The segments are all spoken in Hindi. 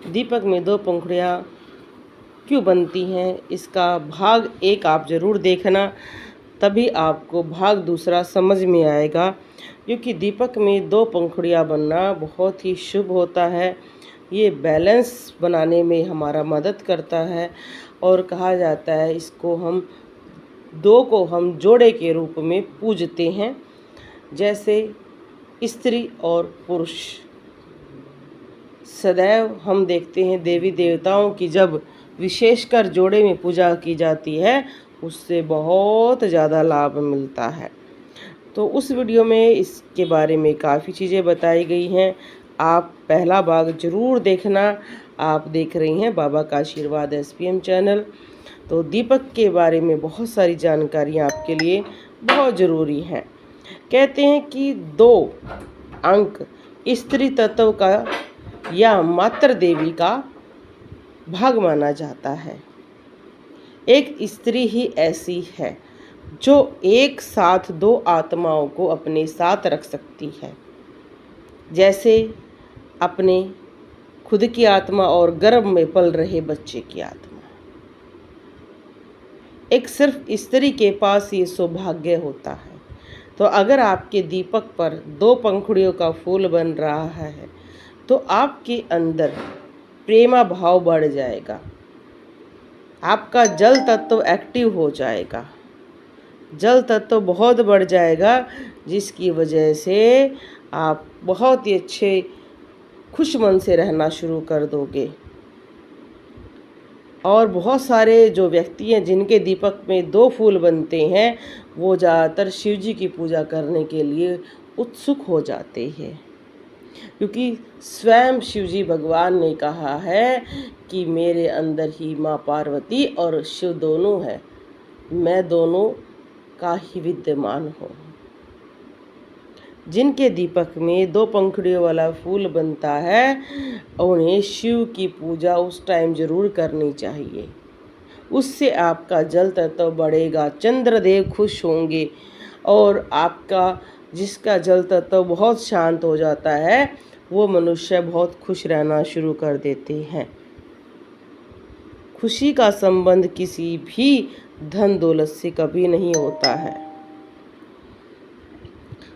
दीपक में दो पंखुड़ियाँ क्यों बनती हैं, इसका भाग 1 आप ज़रूर देखना, तभी आपको भाग दूसरा समझ में आएगा। क्योंकि दीपक में दो पंखुड़ियाँ बनना बहुत ही शुभ होता है। ये बैलेंस बनाने में हमारा मदद करता है और कहा जाता है इसको हम दो को हम जोड़े के रूप में पूजते हैं। जैसे स्त्री और पुरुष, सदैव हम देखते हैं देवी देवताओं की जब विशेषकर जोड़े में पूजा की जाती है, उससे बहुत ज़्यादा लाभ मिलता है। तो उस वीडियो में इसके बारे में काफ़ी चीज़ें बताई गई हैं। आप पहला भाग ज़रूर देखना। आप देख रही हैं बाबा का आशीर्वाद SPM चैनल। तो दीपक के बारे में बहुत सारी जानकारियाँ आपके लिए बहुत ज़रूरी हैं। कहते हैं कि 2 अंक स्त्री तत्व का या मातृ देवी का भाग माना जाता है। एक स्त्री ही ऐसी है जो एक साथ 2 आत्माओं को अपने साथ रख सकती है। जैसे अपने खुद की आत्मा और गर्भ में पल रहे बच्चे की आत्मा। एक सिर्फ स्त्री के पास ये सौभाग्य होता है। तो अगर आपके दीपक पर 2 पंखुड़ियों का फूल बन रहा है तो आपके अंदर प्रेमा भाव बढ़ जाएगा, आपका जल तत्व एक्टिव हो जाएगा, जल तत्व बहुत बढ़ जाएगा, जिसकी वजह से आप बहुत ही अच्छे खुश मन से रहना शुरू कर दोगे। और बहुत सारे जो व्यक्ति हैं जिनके दीपक में 2 फूल बनते हैं, वो ज़्यादातर शिव जी की पूजा करने के लिए उत्सुक हो जाते हैं। क्योंकि स्वयं शिव जी भगवान ने कहा है कि मेरे अंदर ही माँ पार्वती और शिव दोनों है, मैं दोनों का ही विद्यमान हूँ। जिनके दीपक में 2 पंखुड़ियों वाला फूल बनता है, उन्हें शिव की पूजा उस टाइम ज़रूर करनी चाहिए। उससे आपका जल तत्व बढ़ेगा, चंद्रदेव खुश होंगे और आपका जिसका जल तत्व बहुत शांत हो जाता है, वो मनुष्य बहुत खुश रहना शुरू कर देते हैं। खुशी का संबंध किसी भी धन दौलत से कभी नहीं होता है।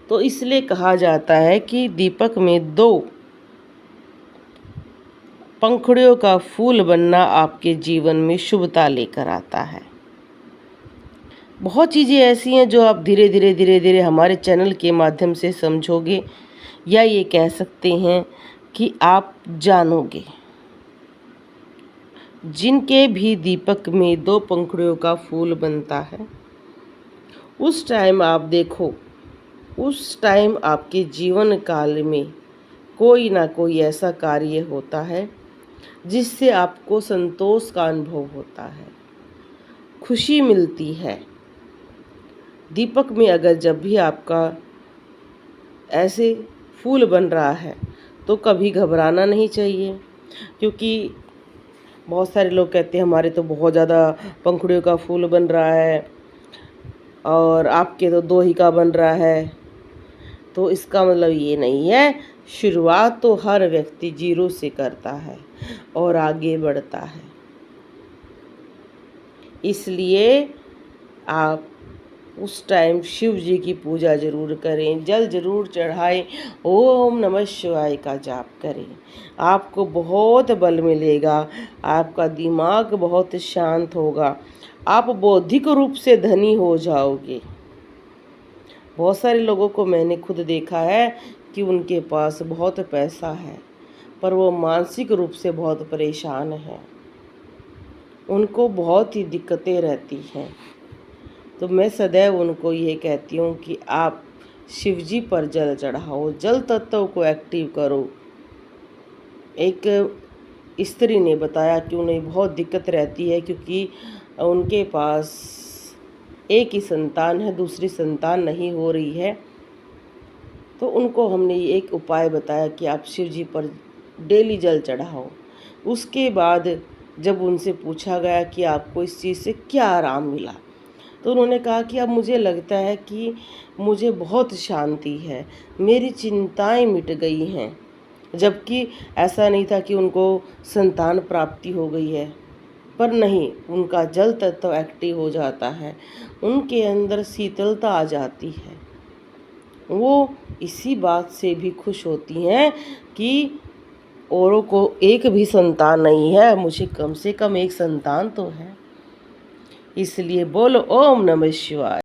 तो इसलिए कहा जाता है कि दीपक में 2 पंखुड़ियों का फूल बनना आपके जीवन में शुभता लेकर आता है। बहुत चीज़ें ऐसी हैं जो आप धीरे धीरे हमारे चैनल के माध्यम से समझोगे, या ये कह सकते हैं कि आप जानोगे। जिनके भी दीपक में 2 पंखुड़ियों का फूल बनता है, उस टाइम आप देखो, उस टाइम आपके जीवन काल में कोई ना कोई ऐसा कार्य होता है जिससे आपको संतोष का अनुभव होता है, खुशी मिलती है। दीपक में अगर जब भी आपका ऐसे फूल बन रहा है तो कभी घबराना नहीं चाहिए। क्योंकि बहुत सारे लोग कहते हैं हमारे तो बहुत ज़्यादा पंखुड़ियों का फूल बन रहा है और आपके तो 2 ही का बन रहा है। तो इसका मतलब ये नहीं है। शुरुआत तो हर व्यक्ति 0 से करता है और आगे बढ़ता है। इसलिए आप उस टाइम शिव जी की पूजा ज़रूर करें, जल ज़रूर चढ़ाएं, ओम नमः शिवाय का जाप करें। आपको बहुत बल मिलेगा, आपका दिमाग बहुत शांत होगा, आप बौद्धिक रूप से धनी हो जाओगे। बहुत सारे लोगों को मैंने खुद देखा है कि उनके पास बहुत पैसा है पर वो मानसिक रूप से बहुत परेशान है, उनको बहुत ही दिक्कतें रहती हैं। तो मैं सदैव उनको ये कहती हूँ कि आप शिव जी पर जल चढ़ाओ, जल तत्व को एक्टिव करो। एक स्त्री ने बताया कि उन्हें बहुत दिक्कत रहती है क्योंकि उनके पास एक ही संतान है, दूसरी संतान नहीं हो रही है। तो उनको हमने एक उपाय बताया कि आप शिव जी पर डेली जल चढ़ाओ। उसके बाद जब उनसे पूछा गया कि आपको इस चीज़ से क्या आराम मिला, तो उन्होंने कहा कि अब मुझे लगता है कि मुझे बहुत शांति है, मेरी चिंताएं मिट गई हैं, जबकि ऐसा नहीं था कि उनको संतान प्राप्ति हो गई है, पर नहीं, उनका जल तत्व एक्टिव हो जाता है, उनके अंदर शीतलता आ जाती है। वो इसी बात से भी खुश होती हैं कि औरों को एक भी संतान नहीं है, मुझे कम से कम एक संतान तो है। इसलिए बोलो ओम नमः शिवाय।